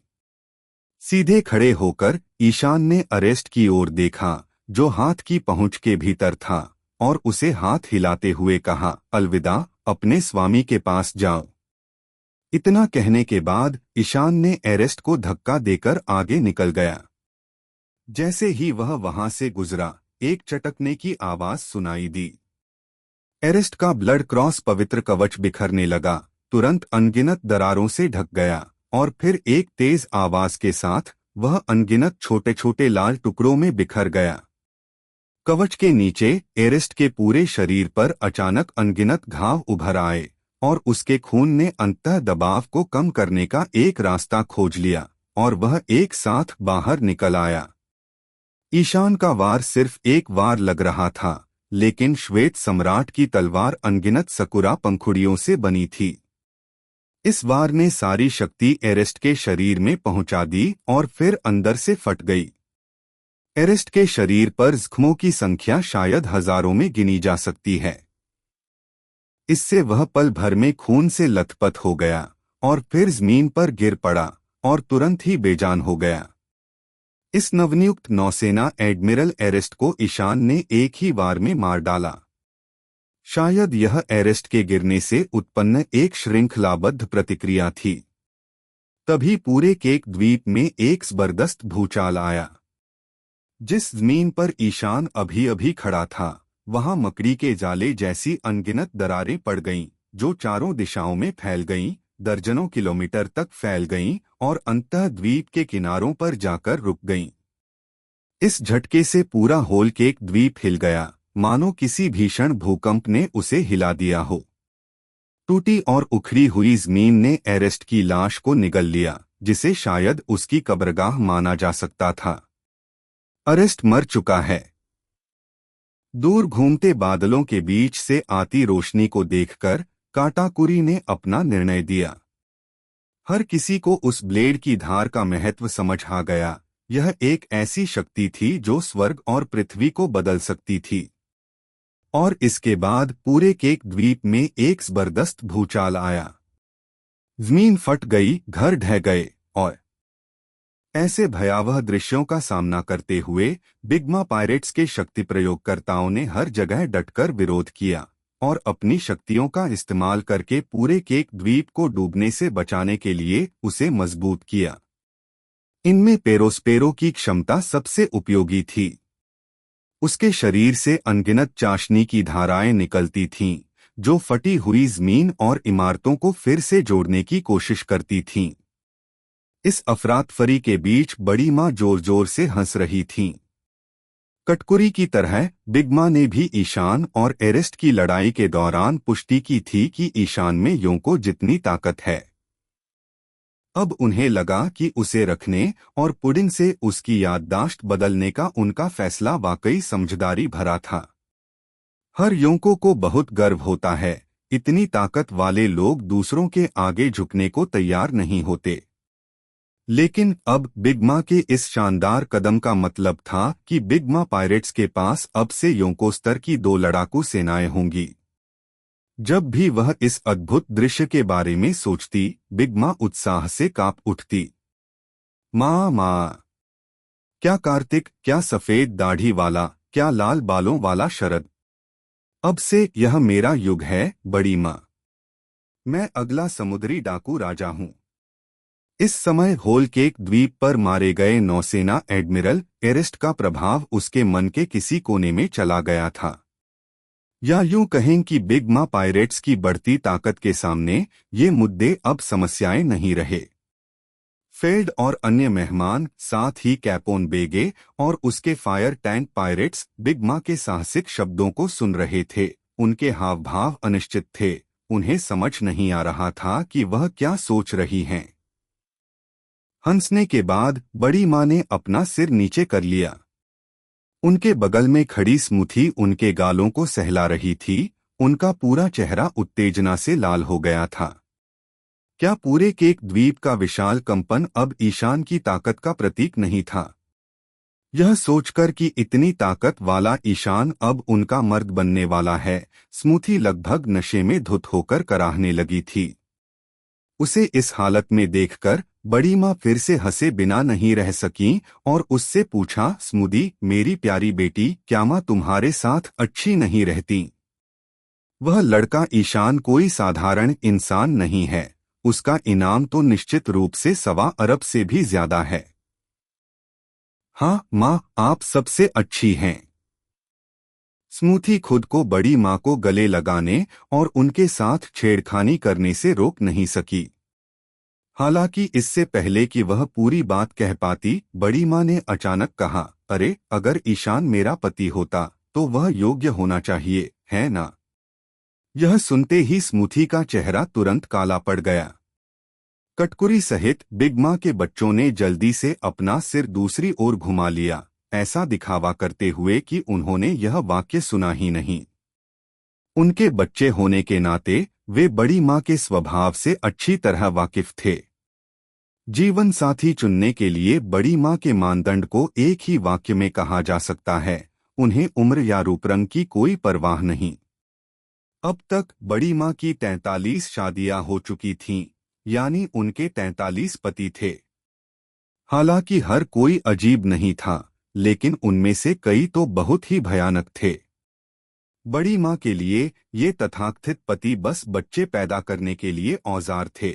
सीधे खड़े होकर ईशान ने अरेस्ट की ओर देखा, जो हाथ की पहुंच के भीतर था, और उसे हाथ हिलाते हुए कहा, अलविदा, अपने स्वामी के पास जाओ। इतना कहने के बाद ईशान ने एरेस्ट को धक्का देकर आगे निकल गया। जैसे ही वह वहां से गुजरा, एक चटकने की आवाज सुनाई दी। एरेस्ट का ब्लड क्रॉस पवित्र कवच बिखरने लगा, तुरंत अनगिनत दरारों से ढक गया, और फिर एक तेज आवाज के साथ वह अनगिनत छोटे छोटे लाल टुकड़ों में बिखर गया। कवच के नीचे एरेस्ट के पूरे शरीर पर अचानक अनगिनत घाव उभर आए, और उसके खून ने अंतः दबाव को कम करने का एक रास्ता खोज लिया, और वह एक साथ बाहर निकल आया। ईशान का वार सिर्फ एक वार लग रहा था, लेकिन श्वेत सम्राट की तलवार अनगिनत सकुरा पंखुड़ियों से बनी थी। इस वार ने सारी शक्ति एरेस्ट के शरीर में पहुंचा दी और फिर अंदर से फट गई। एरेस्ट के शरीर पर जख्मों की संख्या शायद हजारों में गिनी जा सकती है। इससे वह पल भर में खून से लथपथ हो गया, और फिर जमीन पर गिर पड़ा और तुरंत ही बेजान हो गया। इस नवनियुक्त नौसेना एडमिरल एरेस्ट को ईशान ने एक ही वार में मार डाला। शायद यह एरेस्ट के गिरने से उत्पन्न एक श्रृंखलाबद्ध प्रतिक्रिया थी। तभी पूरे केक द्वीप में एक जबरदस्त भूचाल आया। जिस जमीन पर ईशान अभी अभी खड़ा था, वहां मकड़ी के जाले जैसी अनगिनत दरारें पड़ गईं, जो चारों दिशाओं में फैल गईं, दर्जनों किलोमीटर तक फैल गईं और अंततः द्वीप के किनारों पर जाकर रुक गईं। इस झटके से पूरा होल केक द्वीप हिल गया, मानो किसी भीषण भूकंप ने उसे हिला दिया हो। टूटी और उखड़ी हुई जमीन ने एरेस्ट की लाश को निगल लिया, जिसे शायद उसकी कब्रगाह माना जा सकता था। एरेस्ट मर चुका है। दूर घूमते बादलों के बीच से आती रोशनी को देखकर काटाकुरी ने अपना निर्णय दिया। हर किसी को उस ब्लेड की धार का महत्व समझ आ गया। यह एक ऐसी शक्ति थी जो स्वर्ग और पृथ्वी को बदल सकती थी। और इसके बाद पूरे केक द्वीप में एक जबरदस्त भूचाल आया। जमीन फट गई, घर ढह गए, और ऐसे भयावह दृश्यों का सामना करते हुए बिग्मा पायरेट्स के शक्ति प्रयोगकर्ताओं ने हर जगह डटकर विरोध किया और अपनी शक्तियों का इस्तेमाल करके पूरे केक द्वीप को डूबने से बचाने के लिए उसे मजबूत किया। इनमें पेरोस्पेरो की क्षमता सबसे उपयोगी थी। उसके शरीर से अनगिनत चाशनी की धाराएं निकलती थीं, जो फटी हुई जमीन और इमारतों को फिर से जोड़ने की कोशिश करती थीं। इस अफरातफरी के बीच बड़ी माँ जोर जोर से हंस रही थीं। कटकुरी की तरह बिग्मा ने भी ईशान और एरेस्ट की लड़ाई के दौरान पुष्टि की थी कि ईशान में योंको जितनी ताकत है। अब उन्हें लगा कि उसे रखने और पुडिंग से उसकी याददाश्त बदलने का उनका फैसला वाकई समझदारी भरा था। हर योंको को बहुत गर्व होता है, इतनी ताकत वाले लोग दूसरों के आगे झुकने को तैयार नहीं होते। लेकिन अब बिग्मा के इस शानदार कदम का मतलब था कि बिग्मा पायरेट्स के पास अब से योंको स्तर की 2 लड़ाकू सेनाएं होंगी। जब भी वह इस अद्भुत दृश्य के बारे में सोचती, बिग्मा उत्साह से कांप उठती। माँ, क्या कार्तिक, क्या सफेद दाढ़ी वाला, क्या लाल बालों वाला शरद। अब से यह मेरा युग है, बड़ी माँ। मैं अगला समुद्री डाकू राजा हूँ। इस समय होल केक द्वीप पर मारे गए नौसेना एडमिरल एरेस्ट का प्रभाव उसके मन के किसी कोने में चला गया था। या यूं कहें कि बिग्मा पायरेट्स की बढ़ती ताकत के सामने ये मुद्दे अब समस्याएं नहीं रहे। फेल्ड और अन्य मेहमान, साथ ही कैपोन बेगे और उसके फायर टैंक पायरेट्स बिग्मा के साहसिक शब्दों को सुन रहे थे। उनके हाव भाव अनिश्चित थे, उन्हें समझ नहीं आ रहा था कि वह क्या सोच रही हैं। हंसने के बाद बड़ी माँ ने अपना सिर नीचे कर लिया। उनके बगल में खड़ी स्मूथी उनके गालों को सहला रही थी। उनका पूरा चेहरा उत्तेजना से लाल हो गया था। क्या पूरे केक द्वीप का विशाल कंपन अब ईशान की ताकत का प्रतीक नहीं था? यह सोचकर कि इतनी ताकत वाला ईशान अब उनका मर्द बनने वाला है, स्मूथी लगभग नशे में धुत होकर कराहने लगी थी। उसे इस हालत में देखकर बड़ी माँ फिर से हंसे बिना नहीं रह सकीं और उससे पूछा, स्मूदी मेरी प्यारी बेटी, क्या माँ तुम्हारे साथ अच्छी नहीं रहती? वह लड़का ईशान कोई साधारण इंसान नहीं है, उसका इनाम तो निश्चित रूप से 1.25 अरब से भी ज्यादा है। हाँ माँ, आप सबसे अच्छी हैं। स्मूथी खुद को बड़ी माँ को गले लगाने और उनके साथ छेड़खानी करने से रोक नहीं सकी। हालांकि इससे पहले कि वह पूरी बात कह पाती, बड़ी माँ ने अचानक कहा, अरे अगर ईशान मेरा पति होता तो वह योग्य होना चाहिए, है ना? यह सुनते ही स्मूथी का चेहरा तुरंत काला पड़ गया। कटकुरी सहित बिग माँ के बच्चों ने जल्दी से अपना सिर दूसरी ओर घुमा लिया, ऐसा दिखावा करते हुए कि उन्होंने यह वाक्य सुना ही नहीं। उनके बच्चे होने के नाते वे बड़ी माँ के स्वभाव से अच्छी तरह वाकिफ थे। जीवन साथी चुनने के लिए बड़ी माँ के मानदंड को एक ही वाक्य में कहा जा सकता है, उन्हें उम्र या रूपरंग की कोई परवाह नहीं। अब तक बड़ी माँ की 43 शादियां हो चुकी थीं, यानी उनके 43 पति थे। हालांकि हर कोई अजीब नहीं था, लेकिन उनमें से कई तो बहुत ही भयानक थे। बड़ी माँ के लिए ये तथाकथित पति बस बच्चे पैदा करने के लिए औजार थे।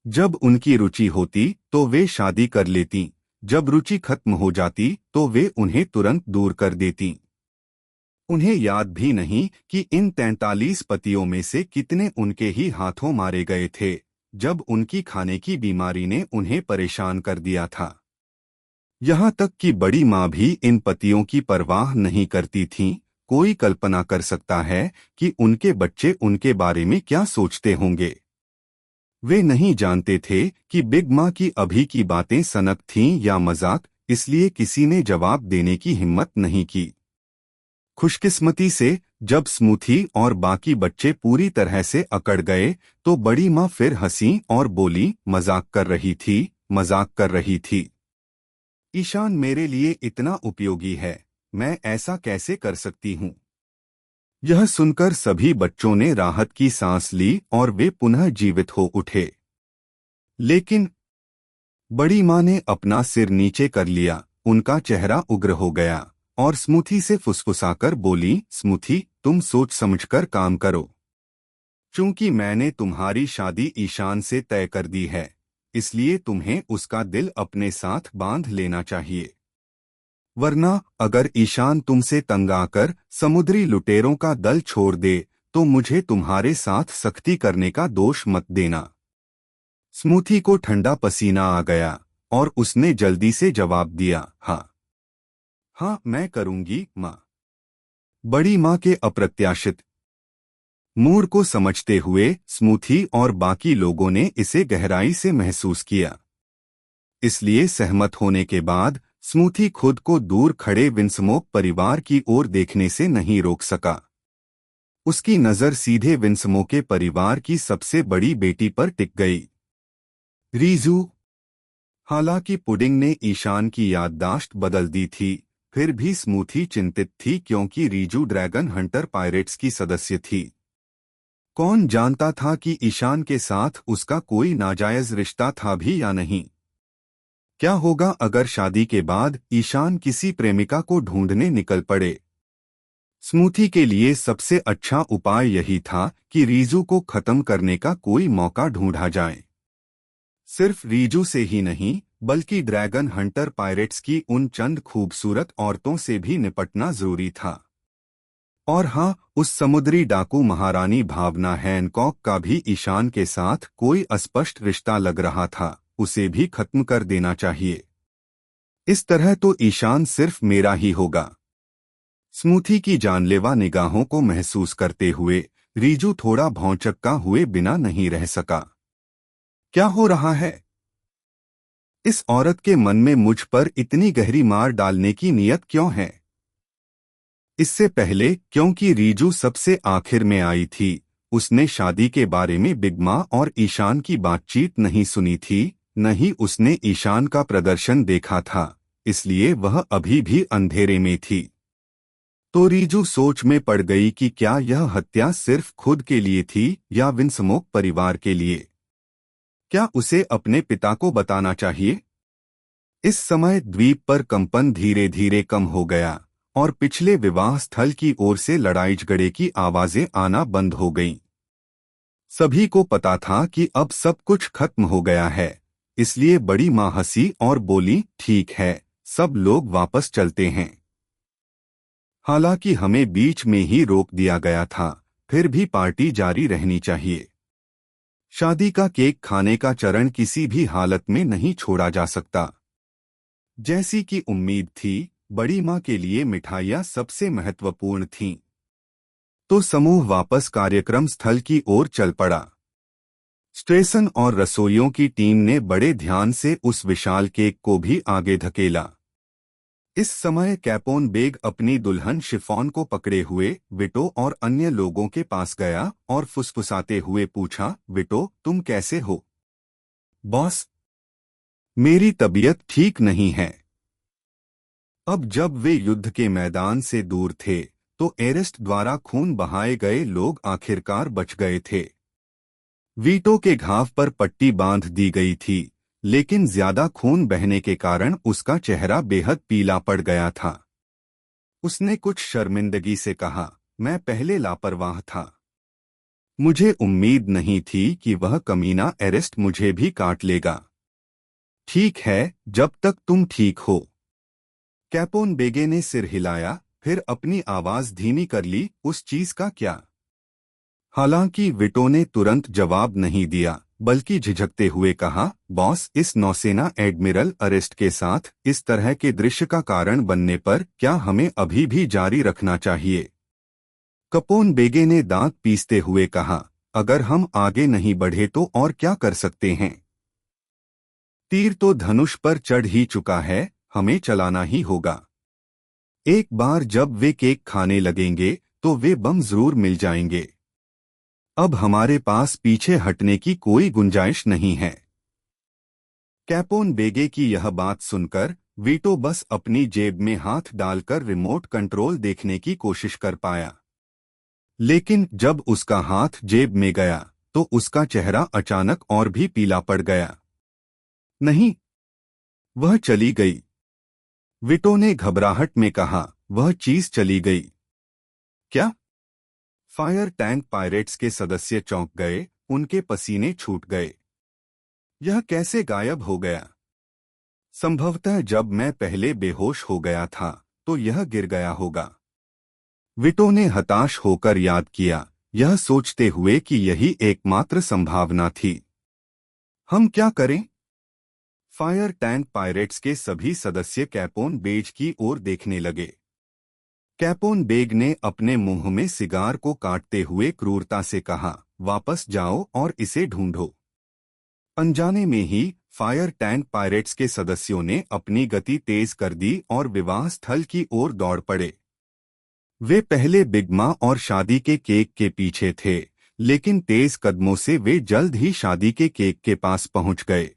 जब उनकी रुचि होती तो वे शादी कर लेतीं, जब रुचि खत्म हो जाती तो वे उन्हें तुरंत दूर कर देतीं। उन्हें याद भी नहीं कि इन 43 पतियों में से कितने उनके ही हाथों मारे गए थे, जब उनकी खाने की बीमारी ने उन्हें परेशान कर दिया था। यहाँ तक कि बड़ी माँ भी इन पतियों की परवाह नहीं करती थीं। कोई कल्पना कर सकता है कि उनके बच्चे उनके बारे में क्या सोचते होंगे। वे नहीं जानते थे कि बिग माँ की अभी की बातें सनक थीं या मजाक, इसलिए किसी ने जवाब देने की हिम्मत नहीं की। खुशकिस्मती से जब स्मूथी और बाकी बच्चे पूरी तरह से अकड़ गए तो बड़ी माँ फिर हंसी और बोली, मजाक कर रही थी, मजाक कर रही थी। ईशान मेरे लिए इतना उपयोगी है, मैं ऐसा कैसे कर सकती हूँ? यह सुनकर सभी बच्चों ने राहत की सांस ली और वे पुनः जीवित हो उठे। लेकिन बड़ी माँ ने अपना सिर नीचे कर लिया, उनका चेहरा उग्र हो गया और स्मूथी से फुसफुसाकर बोली, स्मूथी तुम सोच समझकर काम करो। चूंकि मैंने तुम्हारी शादी ईशान से तय कर दी है, इसलिए तुम्हें उसका दिल अपने साथ बांध लेना चाहिए। वरना अगर ईशान तुमसे तंग आकर समुद्री लुटेरों का दल छोड़ दे तो मुझे तुम्हारे साथ सख्ती करने का दोष मत देना। स्मूथी को ठंडा पसीना आ गया और उसने जल्दी से जवाब दिया, हाँ हाँ मैं करूंगी माँ। बड़ी माँ के अप्रत्याशित मूड को समझते हुए स्मूथी और बाकी लोगों ने इसे गहराई से महसूस किया। इसलिए सहमत होने के बाद स्मूथी खुद को दूर खड़े विंसमोक परिवार की ओर देखने से नहीं रोक सका। उसकी नजर सीधे विंसमोके परिवार की सबसे बड़ी बेटी पर टिक गई, रीजू। हालांकि पुडिंग ने ईशान की याददाश्त बदल दी थी, फिर भी स्मूथी चिंतित थी क्योंकि रीजू ड्रैगन हंटर पायरेट्स की सदस्य थी। कौन जानता था कि ईशान के साथ उसका कोई नाजायज रिश्ता था भी या नहीं। क्या होगा अगर शादी के बाद ईशान किसी प्रेमिका को ढूंढने निकल पड़े? स्मूथी के लिए सबसे अच्छा उपाय यही था कि रीजू को खत्म करने का कोई मौका ढूंढा जाए। सिर्फ रीजू से ही नहीं, बल्कि ड्रैगन हंटर पायरेट्स की उन चंद खूबसूरत औरतों से भी निपटना जरूरी था। और हाँ, उस समुद्री डाकू महारानी भावना हैनकॉक का भी ईशान के साथ कोई अस्पष्ट रिश्ता लग रहा था, उसे भी खत्म कर देना चाहिए। इस तरह तो ईशान सिर्फ मेरा ही होगा। स्मूथी की जानलेवा निगाहों को महसूस करते हुए रीजू थोड़ा भौंचक्का हुए बिना नहीं रह सका। क्या हो रहा है? इस औरत के मन में मुझ पर इतनी गहरी मार डालने की नीयत क्यों है? इससे पहले क्योंकि रीजू सबसे आखिर में आई थी, उसने शादी के बारे में बिग माँ और ईशान की बातचीत नहीं सुनी थी, न ही उसने ईशान का प्रदर्शन देखा था। इसलिए वह अभी भी अंधेरे में थी। तो रीजू सोच में पड़ गई कि क्या यह हत्या सिर्फ खुद के लिए थी या विंसमोक परिवार के लिए। क्या उसे अपने पिता को बताना चाहिए? इस समय द्वीप पर कंपन धीरे धीरे कम हो गया और पिछले विवाह स्थल की ओर से लड़ाई झगड़े की आवाजें आना बंद हो गईं। सभी को पता था कि अब सब कुछ खत्म हो गया है, इसलिए बड़ी माँ हंसी और बोली, ठीक है, सब लोग वापस चलते हैं। हालांकि हमें बीच में ही रोक दिया गया था, फिर भी पार्टी जारी रहनी चाहिए। शादी का केक खाने का चरण किसी भी हालत में नहीं छोड़ा जा सकता। जैसी कि उम्मीद थी, बड़ी माँ के लिए मिठाइयाँ सबसे महत्वपूर्ण थीं। तो समूह वापस कार्यक्रम स्थल की ओर चल पड़ा। स्टेशन और रसोइयों की टीम ने बड़े ध्यान से उस विशाल केक को भी आगे धकेला। इस समय कैपोन बेग अपनी दुल्हन शिफॉन को पकड़े हुए विटो और अन्य लोगों के पास गया और फुसफुसाते हुए पूछा, विटो, तुम कैसे हो? बॉस, मेरी तबीयत ठीक नहीं है। अब जब वे युद्ध के मैदान से दूर थे, तो एरेस्ट द्वारा खून बहाए गए लोग आखिरकार बच गए थे। वीटो के घाव पर पट्टी बांध दी गई थी, लेकिन ज्यादा खून बहने के कारण उसका चेहरा बेहद पीला पड़ गया था। उसने कुछ शर्मिंदगी से कहा, मैं पहले लापरवाह था। मुझे उम्मीद नहीं थी कि वह कमीना एरेस्ट मुझे भी काट लेगा। ठीक है, जब तक तुम ठीक हो। कैपोन बेगे ने सिर हिलाया, फिर अपनी आवाज धीमी कर ली, उस चीज का क्या? हालांकि विटो ने तुरंत जवाब नहीं दिया, बल्कि झिझकते हुए कहा, बॉस, इस नौसेना एडमिरल अरेस्ट के साथ इस तरह के दृश्य का कारण बनने पर क्या हमें अभी भी जारी रखना चाहिए? कैपोन बेगे ने दांत पीसते हुए कहा, अगर हम आगे नहीं बढ़े तो और क्या कर सकते हैं? तीर तो धनुष पर चढ़ ही चुका है, हमें चलाना ही होगा। एक बार जब वे केक खाने लगेंगे तो वे बम जरूर मिल जाएंगे। अब हमारे पास पीछे हटने की कोई गुंजाइश नहीं है। कैपोन बेगे की यह बात सुनकर वीटो बस अपनी जेब में हाथ डालकर रिमोट कंट्रोल देखने की कोशिश कर पाया। लेकिन जब उसका हाथ जेब में गया तो उसका चेहरा अचानक और भी पीला पड़ गया। नहीं, वह चली गई। विटो ने घबराहट में कहा, वह चीज चली गई। क्या? फायर टैंक पायरेट्स के सदस्य चौंक गए, उनके पसीने छूट गए। यह कैसे गायब हो गया? संभवतः जब मैं पहले बेहोश हो गया था तो यह गिर गया होगा। विटो ने हताश होकर याद किया, यह सोचते हुए कि यही एकमात्र संभावना थी। हम क्या करें? फायर टैंक पायरेट्स के सभी सदस्य कैपोन बेग की ओर देखने लगे। कैपोन बेग ने अपने मुंह में सिगार को काटते हुए क्रूरता से कहा, वापस जाओ और इसे ढूंढो। अनजाने में ही फायर टैंक पायरेट्स के सदस्यों ने अपनी गति तेज कर दी और विवाह स्थल की ओर दौड़ पड़े। वे पहले बिग माँ और शादी के केक के पीछे थे, लेकिन तेज कदमों से वे जल्द ही शादी के केक के पास पहुंच गए।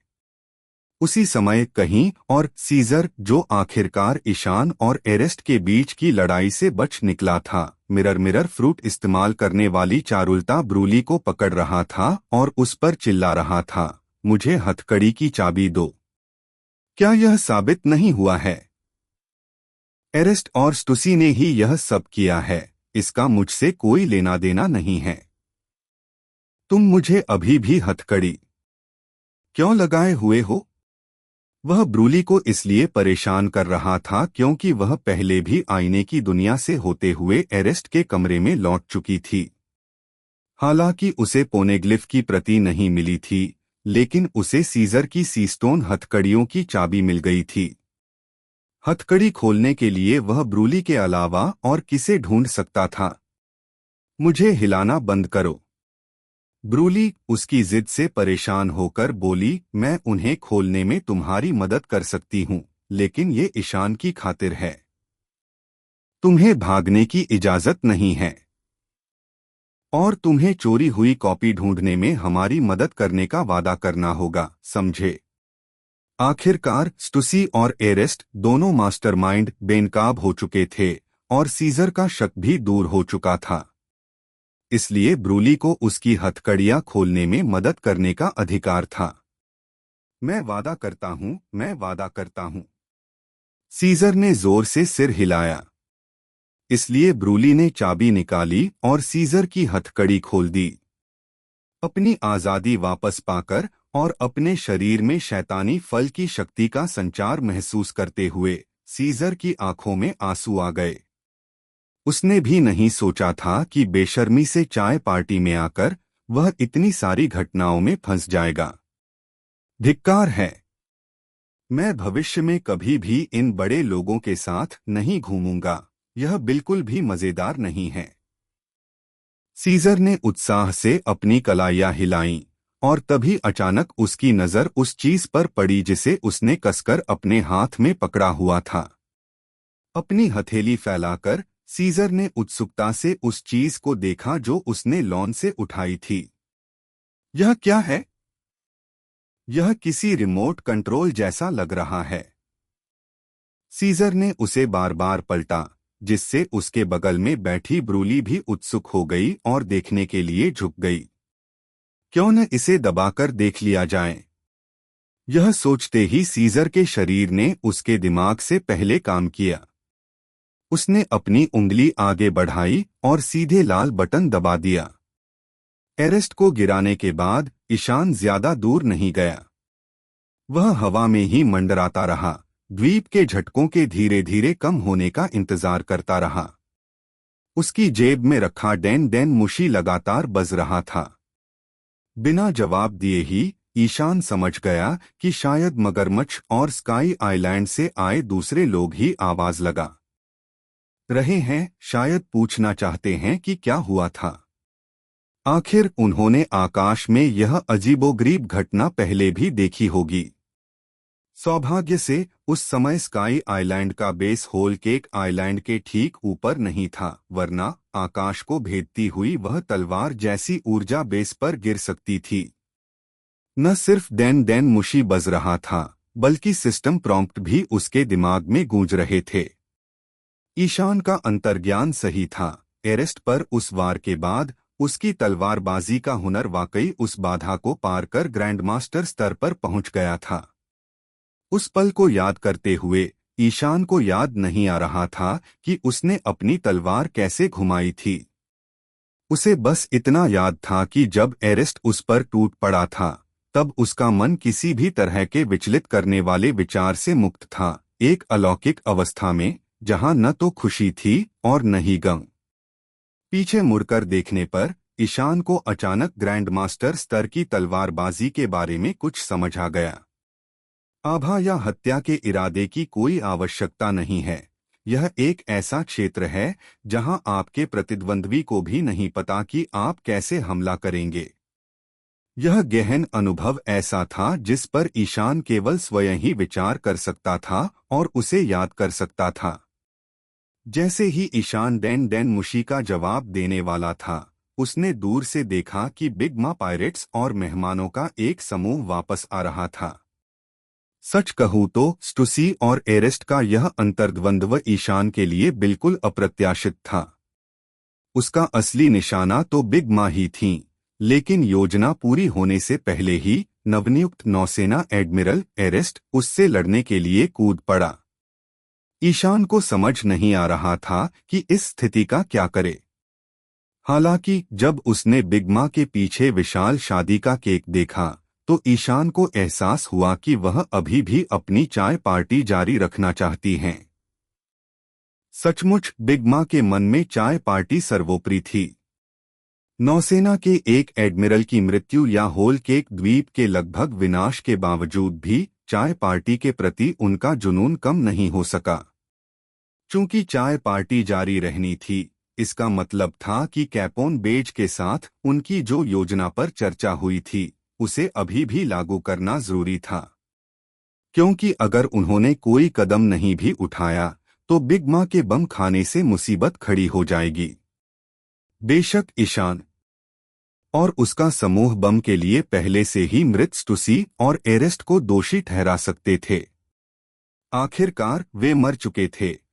उसी समय कहीं और सीजर, जो आखिरकार ईशान और एरेस्ट के बीच की लड़ाई से बच निकला था, मिरर फ्रूट इस्तेमाल करने वाली चारुलता ब्रूली को पकड़ रहा था और उस पर चिल्ला रहा था, मुझे हथकड़ी की चाबी दो। क्या यह साबित नहीं हुआ है? एरेस्ट और स्टुसी ने ही यह सब किया है, इसका मुझसे कोई लेना देना नहीं है। तुम मुझे अभी भी हथकड़ी क्यों लगाए हुए हो? वह ब्रूली को इसलिए परेशान कर रहा था क्योंकि वह पहले भी आईने की दुनिया से होते हुए एरेस्ट के कमरे में लौट चुकी थी। हालांकि उसे पोनेग्लिफ की प्रति नहीं मिली थी, लेकिन उसे सीजर की सीस्टोन हथकड़ियों की चाबी मिल गई थी। हथकड़ी खोलने के लिए वह ब्रूली के अलावा और किसे ढूंढ सकता था? मुझे हिलाना बंद करो। ब्रूली उसकी जिद से परेशान होकर बोली, मैं उन्हें खोलने में तुम्हारी मदद कर सकती हूँ, लेकिन ये ईशान की खातिर है। तुम्हें भागने की इजाजत नहीं है और तुम्हें चोरी हुई कॉपी ढूंढने में हमारी मदद करने का वादा करना होगा, समझे? आखिरकार स्टुसी और एरेस्ट दोनों मास्टरमाइंड बेनकाब हो चुके थे और सीजर का शक भी दूर हो चुका था। इसलिए ब्रूली को उसकी हथकड़ियां खोलने में मदद करने का अधिकार था। मैं वादा करता हूं, मैं वादा करता हूं। सीजर ने जोर से सिर हिलाया। इसलिए ब्रूली ने चाबी निकाली और सीजर की हथकड़ी खोल दी। अपनी आजादी वापस पाकर और अपने शरीर में शैतानी फल की शक्ति का संचार महसूस करते हुए सीजर की आंखों में आंसू आ गए। उसने भी नहीं सोचा था कि बेशर्मी से चाय पार्टी में आकर वह इतनी सारी घटनाओं में फंस जाएगा। धिक्कार है। मैं भविष्य में कभी भी इन बड़े लोगों के साथ नहीं घूमूंगा। यह बिल्कुल भी मजेदार नहीं है। सीजर ने उत्साह से अपनी कलाइयां हिलाईं और तभी अचानक उसकी नजर उस चीज पर पड़ी जिसे उसने कसकर अपने हाथ में पकड़ा हुआ था। अपनी हथेली फैलाकर सीजर ने उत्सुकता से उस चीज को देखा जो उसने लॉन से उठाई थी। यह क्या है? यह किसी रिमोट कंट्रोल जैसा लग रहा है। सीजर ने उसे बार बार पलटा, जिससे उसके बगल में बैठी ब्रूली भी उत्सुक हो गई और देखने के लिए झुक गई। क्यों न इसे दबाकर देख लिया जाए? यह सोचते ही सीजर के शरीर ने उसके दिमाग से पहले काम किया। उसने अपनी उंगली आगे बढ़ाई और सीधे लाल बटन दबा दिया। एरेस्ट को गिराने के बाद ईशान ज्यादा दूर नहीं गया। वह हवा में ही मंडराता रहा, द्वीप के झटकों के धीरे धीरे कम होने का इंतजार करता रहा। उसकी जेब में रखा डेन डेन मुशी लगातार बज रहा था। बिना जवाब दिए ही ईशान समझ गया कि शायद मगरमच्छ और स्काई आइलैंड से आए दूसरे लोग ही आवाज लगा रहे हैं, शायद पूछना चाहते हैं कि क्या हुआ था। आखिर उन्होंने आकाश में यह अजीबोगरीब घटना पहले भी देखी होगी। सौभाग्य से उस समय स्काई आइलैंड का बेस होल केक आइलैंड के ठीक ऊपर नहीं था, वरना आकाश को भेदती हुई वह तलवार जैसी ऊर्जा बेस पर गिर सकती थी। न सिर्फ डेन डेन मुशी बज रहा था, बल्कि सिस्टम प्रॉम्प्ट भी उसके दिमाग में गूंज रहे थे। ईशान का अंतर्ज्ञान सही था। एरेस्ट पर उस वार के बाद उसकी तलवारबाजी का हुनर वाकई उस बाधा को पार कर ग्रैंडमास्टर स्तर पर पहुंच गया था। उस पल को याद करते हुए ईशान को याद नहीं आ रहा था कि उसने अपनी तलवार कैसे घुमाई थी। उसे बस इतना याद था कि जब एरेस्ट उस पर टूट पड़ा था, तब उसका मन किसी भी तरह के विचलित करने वाले विचार से मुक्त था, एक अलौकिक अवस्था में जहां न तो खुशी थी और न ही गम। पीछे मुड़कर देखने पर ईशान को अचानक ग्रैंडमास्टर स्तर की तलवारबाजी के बारे में कुछ समझ आ गया। आभा या हत्या के इरादे की कोई आवश्यकता नहीं है। यह एक ऐसा क्षेत्र है जहां आपके प्रतिद्वंद्वी को भी नहीं पता कि आप कैसे हमला करेंगे। यह गहन अनुभव ऐसा था जिस पर ईशान केवल स्वयं ही विचार कर सकता था और उसे याद कर सकता था। जैसे ही ईशान डेन डेन मुशी का जवाब देने वाला था, उसने दूर से देखा कि बिग मा पायरेट्स और मेहमानों का एक समूह वापस आ रहा था। सच कहूं तो स्टुसी और एरेस्ट का यह अंतर्द्वंद्व ईशान के लिए बिल्कुल अप्रत्याशित था। उसका असली निशाना तो बिग मा ही थीं, लेकिन योजना पूरी होने से पहले ही नवनियुक्त नौसेना एडमिरल एरेस्ट उससे लड़ने के लिए कूद पड़ा। ईशान को समझ नहीं आ रहा था कि इस स्थिति का क्या करे। हालांकि जब उसने बिग मा के पीछे विशाल शादी का केक देखा, तो ईशान को एहसास हुआ कि वह अभी भी अपनी चाय पार्टी जारी रखना चाहती हैं। सचमुच बिग मा के मन में चाय पार्टी सर्वोपरि थी। नौसेना के एक एडमिरल की मृत्यु या होल केक द्वीप के लगभग विनाश के बावजूद भी चाय पार्टी के प्रति उनका जुनून कम नहीं हो सका। चूंकि चाय पार्टी जारी रहनी थी, इसका मतलब था कि कैपोन बेज के साथ उनकी जो योजना पर चर्चा हुई थी, उसे अभी भी लागू करना जरूरी था। क्योंकि अगर उन्होंने कोई कदम नहीं भी उठाया, तो बिग मा के बम खाने से मुसीबत खड़ी हो जाएगी। बेशक ईशान और उसका समूह बम के लिए पहले से ही मृत स्टूसी और एरेस्ट को दोषी ठहरा सकते थे। आखिरकार वे मर चुके थे।